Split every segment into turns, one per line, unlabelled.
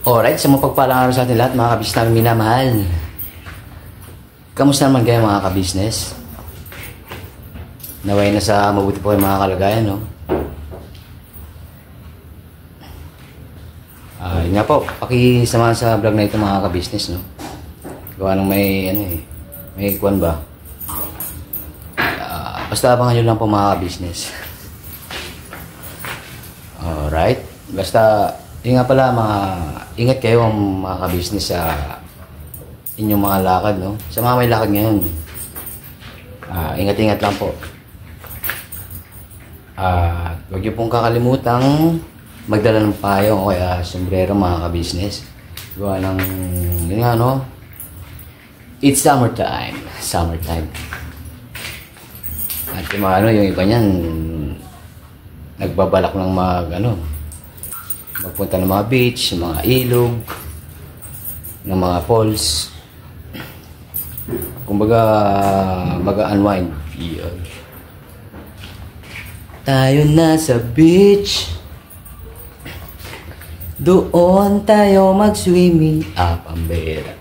Alright, sa mapagpalang araw sa atin lahat, mga kabis namin minamahal. Kamusta naman kayo mga kabisnes? Naway na sa mabuti po yung mga kalagayan, no? Yun nga po, pakisamahan sa vlog na ito mga kabisnes, no? Gawa nang may, may kwan ba? Basta abangan nyo lang po mga kabisnes. Alright, basta, yun nga pala ingat kayo ang mga kabisnes sa inyong mga lakad, no? Sa mga may lakad ngayon, ingat-ingat lang po. Huwag niyo pong kakalimutang magdala ng payong o kaya sombrero mga kabisnes. Gawa ng, yun nga, no? It's summertime. Summertime. At yung mga yung iba niyan, nagbabalak ng magpunta ng mga beach, mga ilog, ng mga falls. Kumbaga, mag-unwind. Tayo na sa beach, doon tayo mag-swimming. Pambera.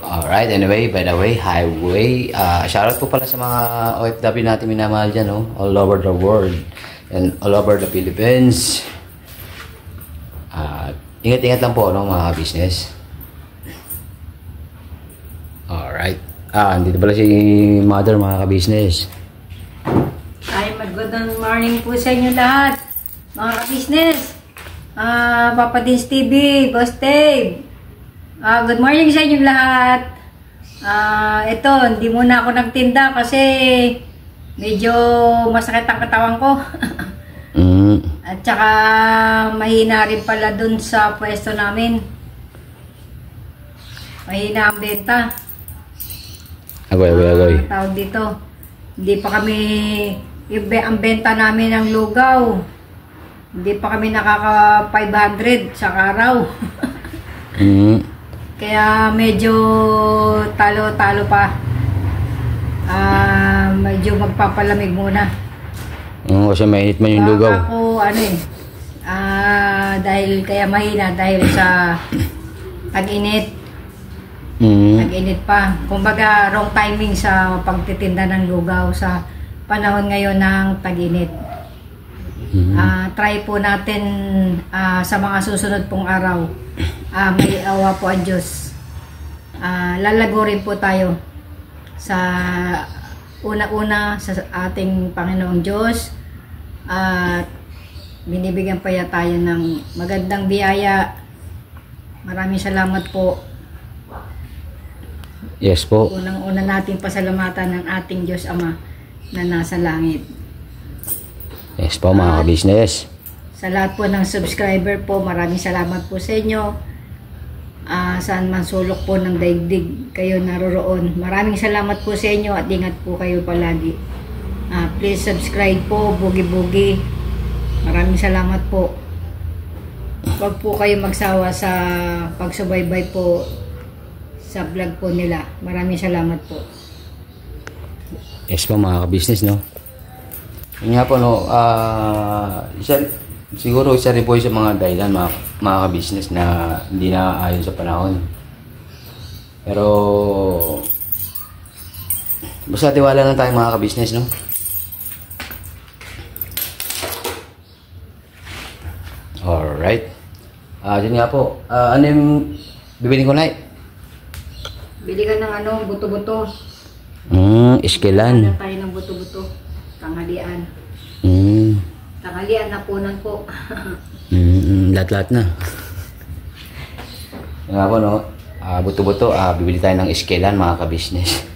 Alright, anyway, by the way, highway. Shoutout po pala sa mga OFW natin minamahal dyan, no? All over the world and all over the Philippines. Ingat-ingat lang po, no, mga business. Alright. Andito pala si Mother, mga ka-business.
Ay, good morning po sa inyo lahat, mga ka-business. Papa Dins TV, Boss Dave. Good morning sa inyo lahat. Ito, hindi muna ako nagtinda kasi medyo masakit ang katawan ko. At saka mahina rin pala dun sa pwesto namin. Mahina ang benta.
Agoy.
Tawag dito. Hindi pa kami, ang benta namin ng lugaw. Hindi pa kami nakaka 500 sa araw. Kaya medyo talo-talo pa. Medyo magpapalamig muna.
Kasi mainit man yung lugaw.
Ako, dahil kaya mahina dahil sa tag-init. Tag-init pa. Kumbaga, wrong timing sa pagtitinda ng lugaw sa panahon ngayon ng tag-init. Try po natin sa mga susunod pong araw. May awa po ang Diyos. Lalago rin po tayo sa una-una sa ating Panginoong Diyos. At binibigyan pa tayo ng magandang biyaya. Maraming salamat po.
Yes po.
Unang-una natin pasalamatan ng ating Diyos Ama na nasa langit.
Yes po, mga ka-business.
Sa lahat po ng subscriber po, maraming salamat po sa inyo. Saan man sulok po ng daigdig kayo naroroon. Maraming salamat po sa inyo at ingat po kayo palagi. Please subscribe po, Bugi-Bugi. Maraming salamat po. Huwag po kayo magsawa sa pagsubaybay po sa vlog po nila. Maraming salamat po.
Yes po, mga ka-business, no? Yun nga po, no? Siguro isa rin po sa mga dahilan, mga ka-business, na hindi na ayon sa panahon. Pero basta tiwala lang tayo, mga ka-business, no? Alright. Yun nga po. Ano yung bibili ko na eh?
Bili ka ng buto-buto.
Iskilan.
Bili tayo ng buto-buto. Tanghalian. Tanghalian na punan po.
Lahat-lahat na. Nga po, no? Buto-buto, bibili tayo ng iskilan, mga ka-business.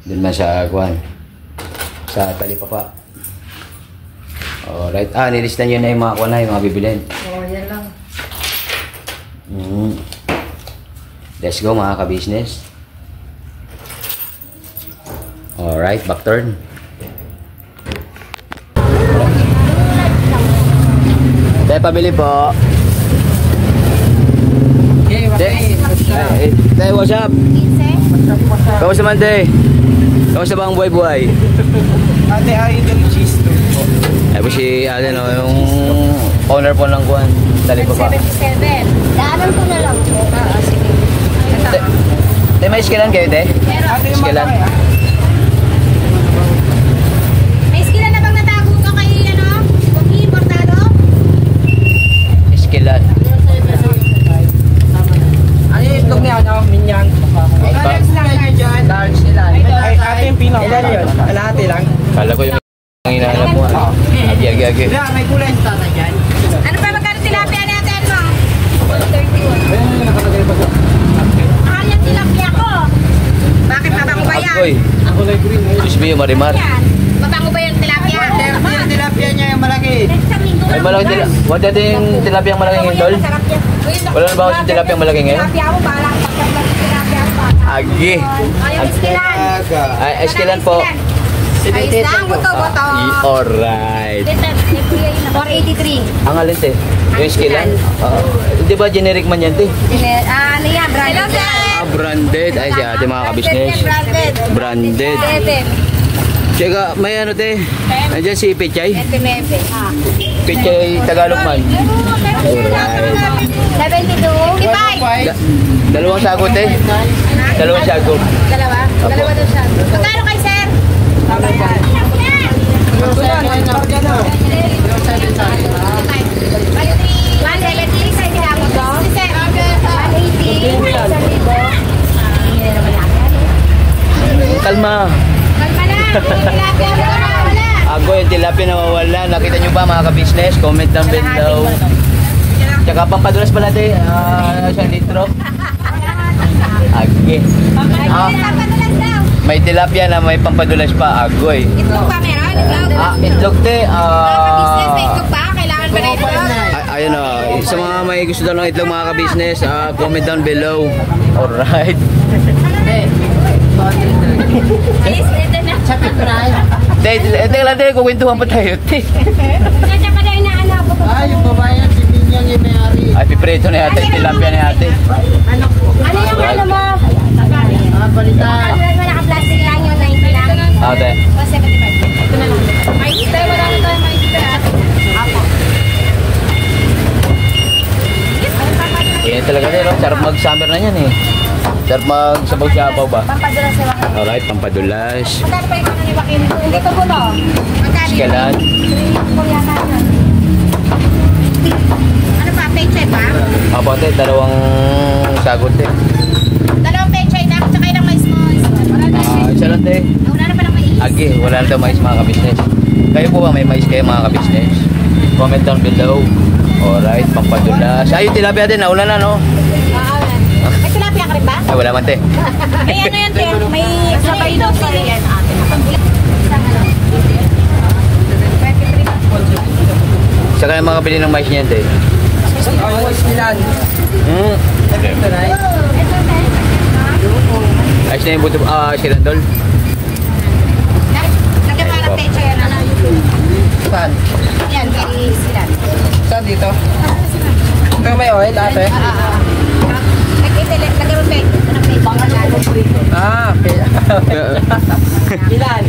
Doon man sa Guan. Sa Talipapa. Alright. Nilistan nyo na yung mga kuwan na, yung mga bibilin.
Yan lang.
Let's go, mga ka-business. Alright, back turn. Tayo pabili po. Tayo, what's up? Kamusta man, Tay? Kamusta ba ang buhay-buhay?
Ate, ay yung cheese to.
Ay po si, yung owner po ng kuwan. Dali pa ba?
77. Daanan ko na lang po. Sige.
Te, may iskilan kayo, te? Iskilan.
May iskilan na bang natago ka kay ano? Kung importado?
Iskilan.
Ano yung itlog niya, ano? Minyan.
Large lang, large.
Large ilan? Ay, ate yung pinaka. Ilan yun? Kalahati lang.
Kala ko yung hinahanap mo. Agi.
May kulay sa tata dyan.
Ano pa magkano tilapia natin mo? 31. Mahal yung tilapia ko. Bakit mabango ba yan?
Agoy. Crispy yung marimar.
Yan. Mabango ba yung tilapia?
Yung tilapia niya yung malaki.
Ay, malaki tilapia. Wala dati yung tilapia ang malaking ngayon, tol? Wala na ba ako yung tilapia ang malaking ngayon?
Tilapia mo, bahala ka pagkakas ng tilapia mo.
Agi.
Ayaw iskilan.
Ay, iskilan po.
Ayos lang, buto-buto.
Alright.
483.
Ang alin, te? Yung iskilan? Di ba generic man yan, te?
Ano yan? Branded.
Branded. Ay, si ate mga kabisnes.
Branded.
Branded. Tsaka, may ano, te? Nandiyan si Pichay.
29.
Pichay Tagalog man.
72. 55.
Dalawang sagot, te. Dalawang sagot.
Dalawa? Dalawa daw siya. Magkano kay sir?
Kalma. Ako yung tilapia na mawala. Nakita nyo ba mga ka-business? Comment down below. Tsaka pampadulas pala te. 1 litro. Agi. May tilapia na may pampadulas pa. Agoy.
Itlog pa meron? Itlog?
Itlog te.
Business na itlog pa? Kailangan ba na itlog?
Ayun o. Sa mga may gusto daw ng itlog mga ka-business, comment down below. Alright.
Alis, ito na.
Teka lang te. Kukwentuhan pa tayo te.
Nandiyan pa tayo na ano.
Yung babae yan, si Minyan yung may-ari.
Ay, pipreto na yata yung tilapia na yate.
Ano yung ano mo?
Balitan.
Naka-plastic lang yung 90 lang.
Ate.
175. Ito na lang. May kita, wala na tayo may kita. Apo.
Yan talaga pero sarap mag-summer na yan eh. Sarap mag-sabaw-sabaw ba?
Pampadulas sa wakin.
Alright, pampadulas.
Magkano pa yung ano ni Joaquin? Hindi ko bulo. Magkano?
Iskalan.
3 yata yun. Ano pa? Pechay pa?
Apo ate, dalawang sagot eh.
Dalawang pechay na. Tsaka ilang mais mo. Wala na.
Isa lang te.
Wala na palang mais.
Agi, wala na daw mais mga ka-business. Kayo po ba may mais kayo mga ka-business? Comment down below. Alright, pampadulas. Ay, yung tilapia din, nauna na no?
May tilapia ka rin ba?
Ay, wala man te.
May ano yan, te? May sabay daw sa yan.
Saka yung mga bili ng mais niyan te.
Ilan?
Ayos na yung buto, silandol.
Lagyan mo ng pecha yan.
Saan?
Yan, kay sila.
Saan dito? Ito may oil, ate?
Lagyan mo pecha. Anong pecha?
Okay. Ilan?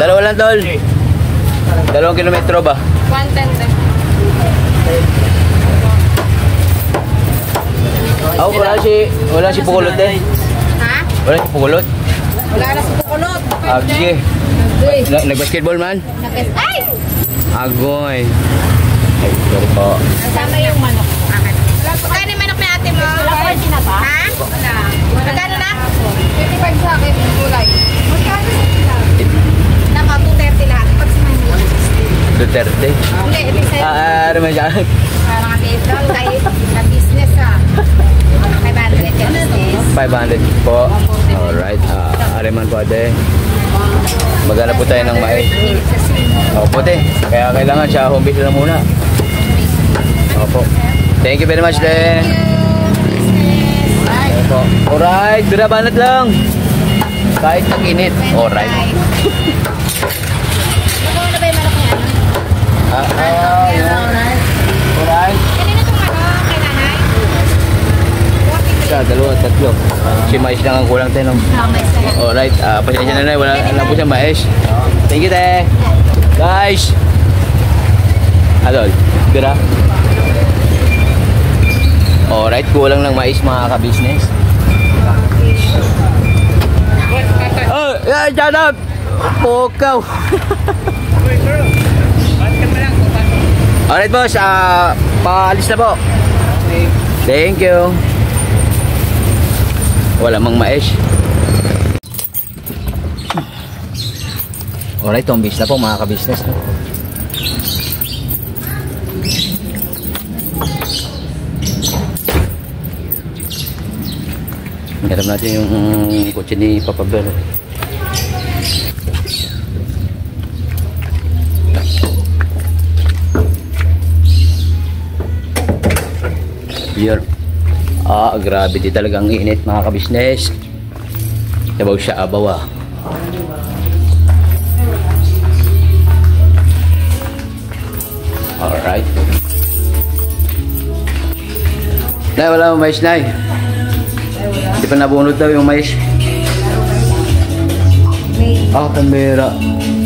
Dalawa lang tol. 2 kilometro ba?
110.
Wala si Pukulot eh.
Ha?
Wala si Pukulot.
Wala na si Pukulot.
Sige. Nag-basketball man?
Ay!
Agoy. Ay, sorry po.
Kasama yung manok. Magkano yung manok na ate mo? Ha? Magkano na? 55 sa akin, kulay. Magkano na? Naka, 230 lahat. Pag sinanyo.
Duterte.
Hindi, ibig sa'yo.
Ano man dyan?
Parang kami ito, kahit na business ah. 500 ka business.
500 po. Alright. Ariman po ate. Maghanap po tayo ng mais. Opo te. Kaya kailangan siya home base lang muna. Opo. Thank you very much te. Opo. Alright. Bira banat lang. Kahit mag-init. Alright.
Ano ba yung manok niya?
Alright.
Kanina itong manok kay nanay?
Isa, dalawa, tatlo. Si mais lang ang kulang tayo. Alright. Pasensya na na. Wala lang po siya mais. Thank you te. Guys. Adol. Bira. Alright, kulang ng mais mga ka-business. Oh, yeah, shut up! Pokaw! Alright boss, paalis na po. Thank you. Wala mang mais. Alright, tombis na po mga ka-business. Ganap natin yung kotse ni Papa Bear. Here. Grabe di talagang init mga ka-business. Sabaw siya abaw ah. Alright. Nay, wala mo mais, Nay. Hindi pa nabunod daw yung mais. Pambira.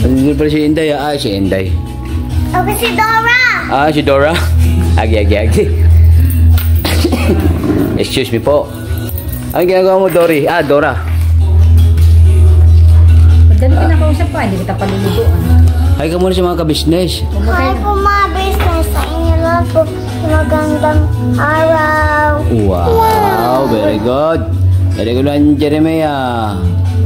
Hindi pala si Inday. Si Inday.
Ako si Dora.
Si Dora. Agi. Excuse me po. Ang ginagawa mo, Dory? Dora.
Pag dami kinakausap pa, hindi kita paluluduan.
Hi ka muna sa mga ka-business.
Hi po mga business. Sa inyo lang po. Magandang araw.
Wow, very good. Very good lang, Jeremiah.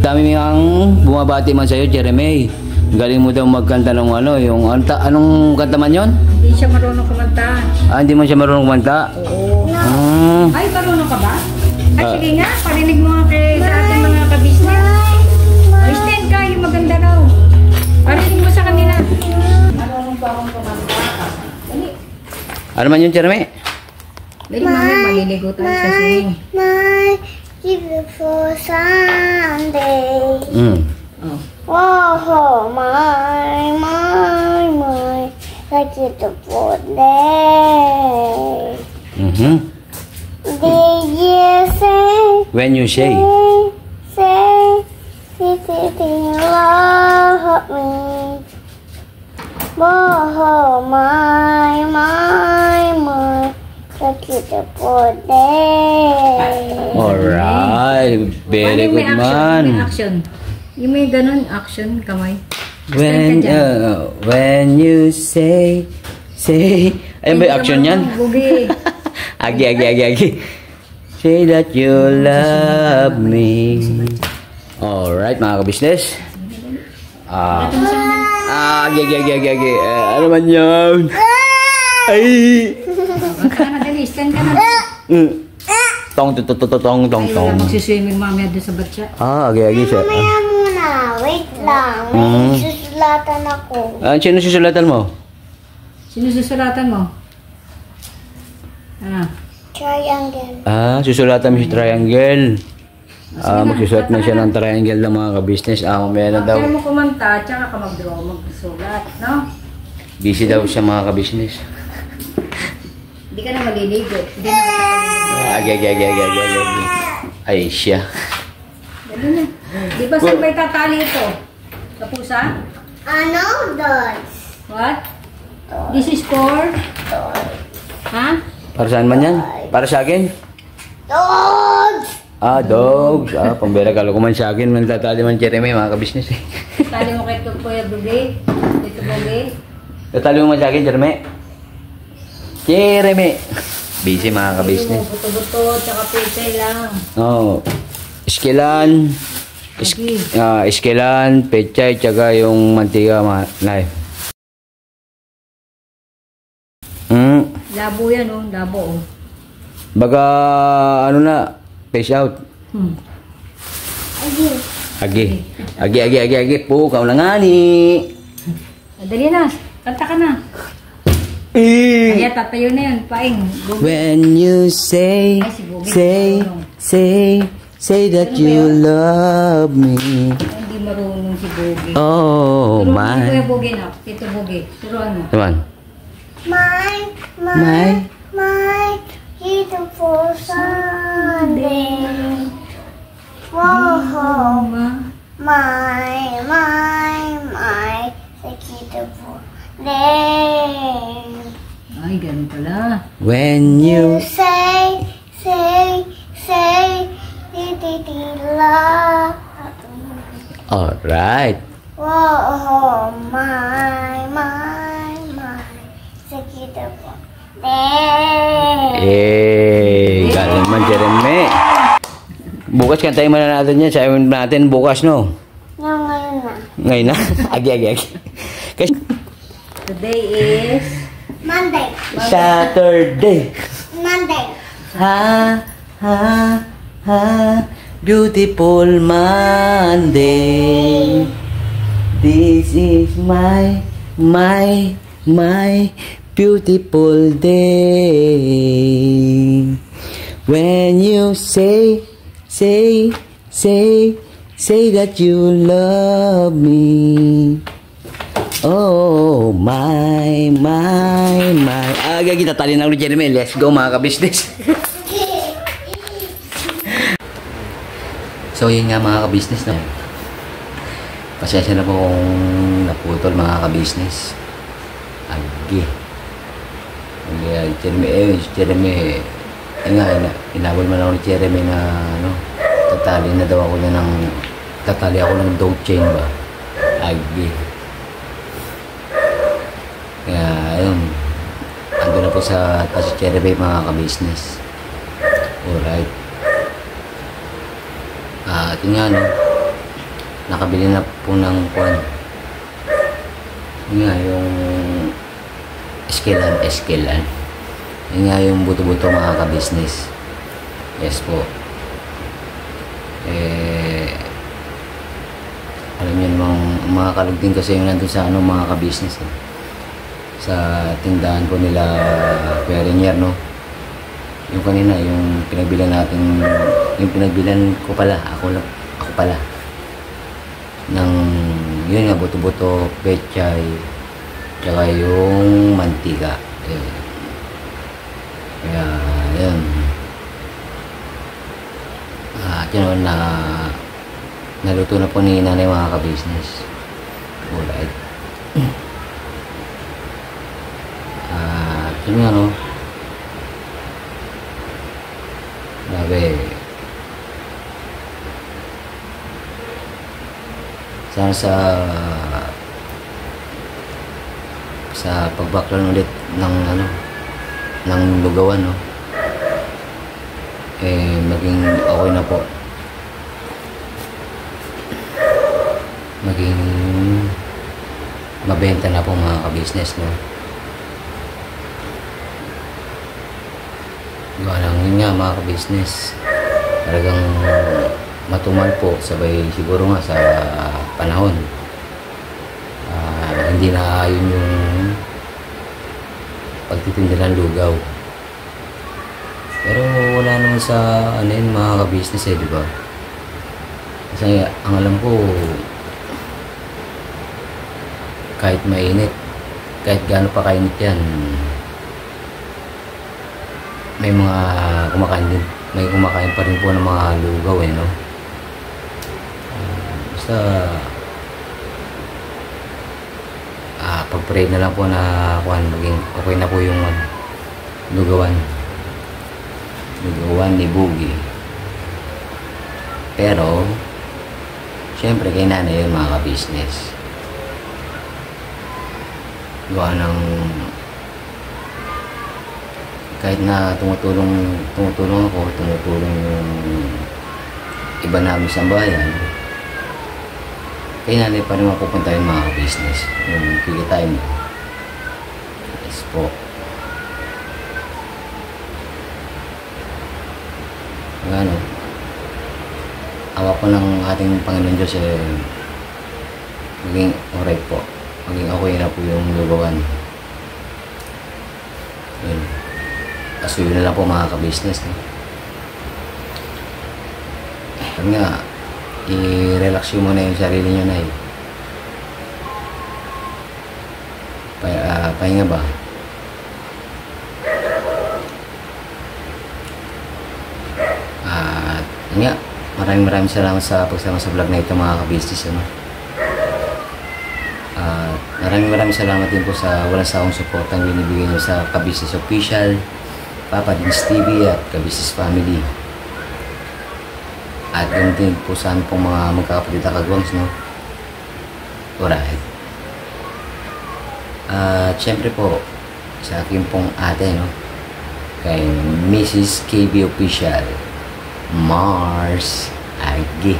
Dami ang bumabati man sa'yo, Jeremy. Galing mo daw magkanta ng anong kanta man yun?
Hindi siya marunong kumanta.
Hindi man siya marunong kumanta?
Oo.
No.
Ay, marunong ka ba? Sige nga, parinig mo nga sa ating mga ka-business. Ay, stand ka, yung maganda raw. Parinig mo sa kanila. Marunong ba akong kumanta? Dali.
Ano man yun, Jeremy?
Dali, mami, maliligo tayo sa swing.
My beautiful Sunday.
Oh.
Oh, my, the beautiful day. Did you say?
When you say.
Say, you love me. Oh, my, the beautiful day.
Alright, very
Paano
good
may
man.
May action. Yung may ganun, action, kamay.
When you say. Ayun ba yung action yan?
Bugi.
Agi. Say that you love me. Alright, mga ka-business. Agi. Ano man yun? Ay!
Ka na, dali. Stand ka na.
Tong.
Ay, wala magsiswimming mamaya doon sa batya.
Agi siya.
Mamaya muna. Wait lang. May susulatan ako.
Sino susulatan mo?
Sino susulatan mo?
Triangle.
Susulatan mo si Triangle. Magsusulat na siya ng triangle ng mga ka-business. Mamaya na daw.
Kaya mo kumanta, tsaka ka mag-draw, magsulat, no?
Busy daw siya mga ka-business.
Hindi ka na maliligo. Hindi na ka
Agi. Ay, siya.
Dali na. Di ba saan may tatali ito? Sa pusa?
Ano? Dots.
What? This is for? Ha?
Para saan man yan? Para sa akin?
Dogs!
Dogs. Pambera kalo ko man sa akin. Tatali man Jeremy, mga ka-business.
Tali mo kay Kuya Bugi? Dito Bugi?
Tatali mo man sa akin, Jeremy. Busy mga ka-business.
Buto-buto, tsaka pizza lang.
Iskilan. Iskilan, pechay, tsaka yung mantika, knife.
Labo yan, oh. Labo, oh.
Baga, face out. Agi. Pukaw na nga ni.
Dali na. Kanta ka na. Kaya tatayo na yun. Paing.
When you say that you love me.
Hindi marunong si Bugi.
Oh, my.
Kuya Bugi na. Tito Bugi. Turuan mo.
Come on.
My beautiful Sunday. Whoa, my, the beautiful day.
Ay, ganun pala.
When you
Say
Alright.
Whoa, my. Sakita po.
Galing man, Jeremy. Bukas kantayin mo na natin yan. Sayaw natin bukas, no?
Ngayon na.
Ngayon na? Agi. Kasi
Today is
Monday.
Saturday.
Monday.
Ha. Beautiful Monday. This is my beautiful day. When you say that you love me. Oh, my. Aga kita tali na ulit, Jeremy. Let's go, mga ka-business. So, yun nga, mga ka-business na. Pasensya na po kung naputol, mga ka-business. Agi. Jeremy, inabol man ako ni Jeremy na, tatali ako ng dog chain ba? Agi. Kaya, ayun. Ando na po sa si Jeremy, mga ka-business. Alright. At yun nga, nakabili na po ng kwan. Yun nga, yung eskelan. Yun nga, yung buto-buto, mga ka-business. Yes po. Alam yun, mga kalugting kasi yung nandun sa mga ka-business. Sa tindahan ko nila Perinier, no? Yung kanina, yung pinagbilan ko pala, ako pala ng yun nga, buto-buto, pechay, tsaka yung mantika. Kaya yun, yun, naluto na po ni nanay, mga ka-business. Alright. Yun nga, no? Grabe. Sana sa pagbaklan ulit ng lugawan, no? Maging okay na po. Maging mabenta na po, mga ka-business, no? Yun nga, mga ka-business, talagang matumal po, sabay siguro nga sa panahon. Hindi na yun yung pagtitinda ng lugaw. Pero wala naman sa mga ka-business, di ba? Kasi ang alam ko, kahit mainit, kahit gaano pa kainit yan, may kumakain pa rin po ng mga lugaw, no? Basta pag-pray na lang po na maging okay na po yung lugawan ni Boogie. Pero syempre kay nanay yung mga ka-business, gawa ng kahit na tumutulong ako, tumutulong yung iba namin sa bayan, kaya nanay pa rin mapupunta yung mga business, yung kikitain mo. Yes po. Awa po ng ating Panginoon Diyos, maging alright po, maging okay na po yung lugawan. Yun. Pasuyo na lang po, mga ka-business, no? Kaya nga, i-relax mo muna yung sarili nyo, na pahinga ba? At nga, maraming salamat sa pagsama sa vlog na ito, mga ka-business, ano? Maraming salamat din po sa walang sawang support ang binibigay nyo sa Ka-Business Official, Papa Dins TV at Ka-Business Family. At ganun din po sa pong mga magkakapatid na kagwangs, no? Alright. At syempre po, sa akin pong ate, no? Kay Mrs. KB Official, Mars Agi.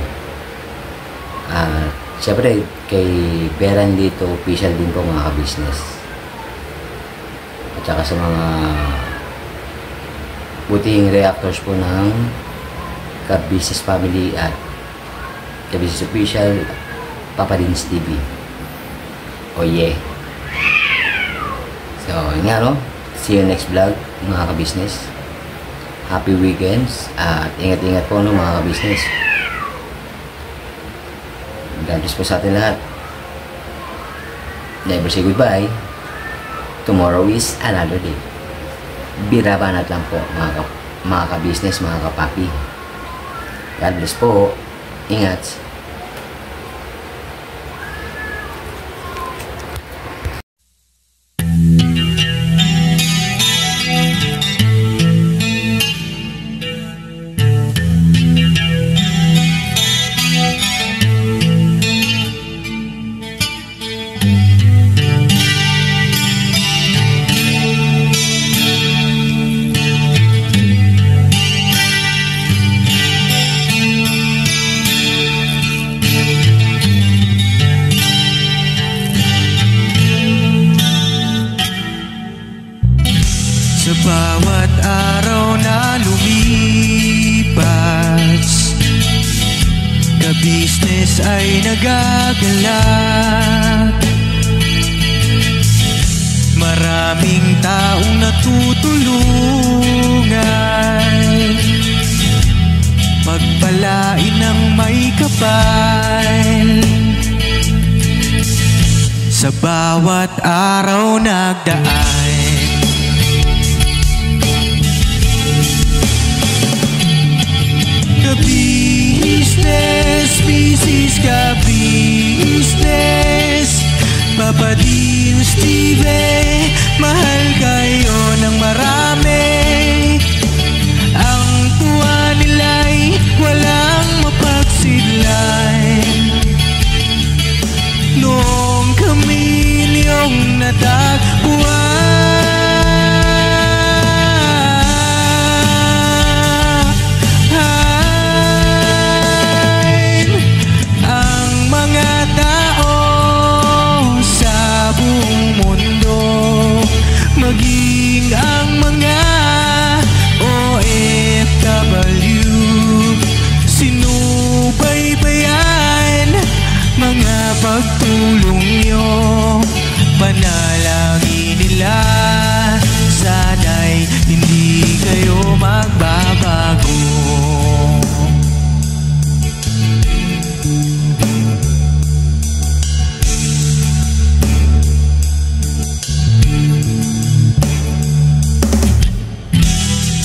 At syempre, kay Beran dito, official din po mga ka-business. At saka sa mga buting reactors po ng ka-business family at ka-business official, Papa Dins TV. Oh yeah. So, yun nga, no? See you next vlog, mga ka-business. Happy weekends. At ingat-ingat po, no, mga ka-business. God bless po sa atin lahat. Never say goodbye. Tomorrow is another day. Birabanat lang po, mga ka-business, mga kapapi. God bless po. Ingat.
Sa bawat araw na lumipas, ka-business ay nagagalak. Maraming taong natutulungan, pagpalain ng may kapal. Sa bawat araw nagdaan, ka-business, business ka-business, Papa Dins TV, mahal kayo ng marami. Ang tuwa nila'y walang mapagsidlay. Noong kami niyong natagpuan, maging ang mga OFW, sinubaybayan mga pagtulong nyo, panalangin nila, sana'y hindi kayo magbabago.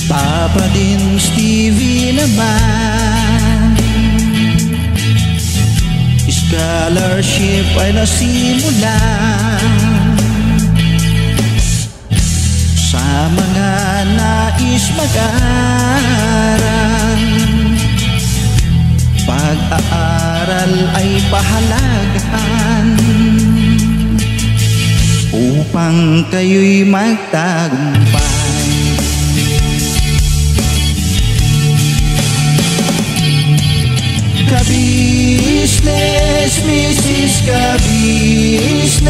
Papa Dins TV naman, scholarship ay nasimula sa mga nais mag-aral. Pag-aaral ay pahalagahan upang kayo'y magtagumpay. Ka-business, Mrs. Ka-business,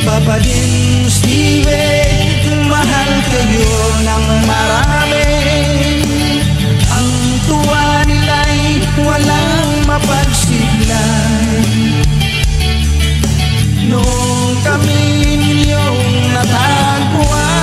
Papa Dins TV, mahal kayo ng marami. Ang tuwa nila'y walang mapagsiglay. Noong kami ninyong natagpuan,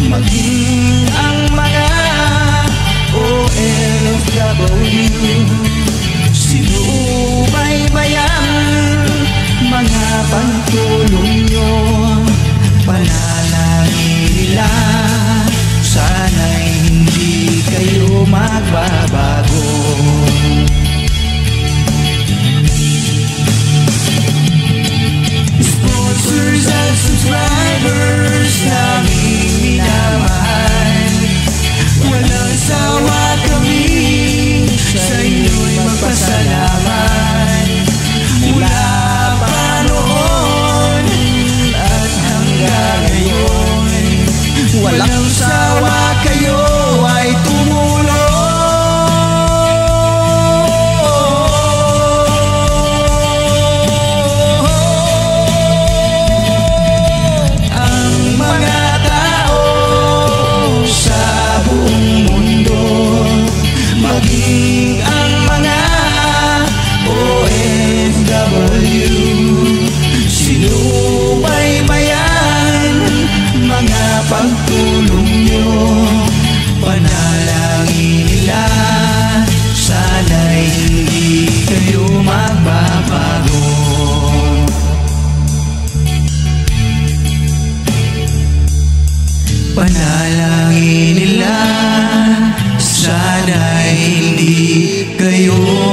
maging ang Panalangin nila, sana'y hindi kayo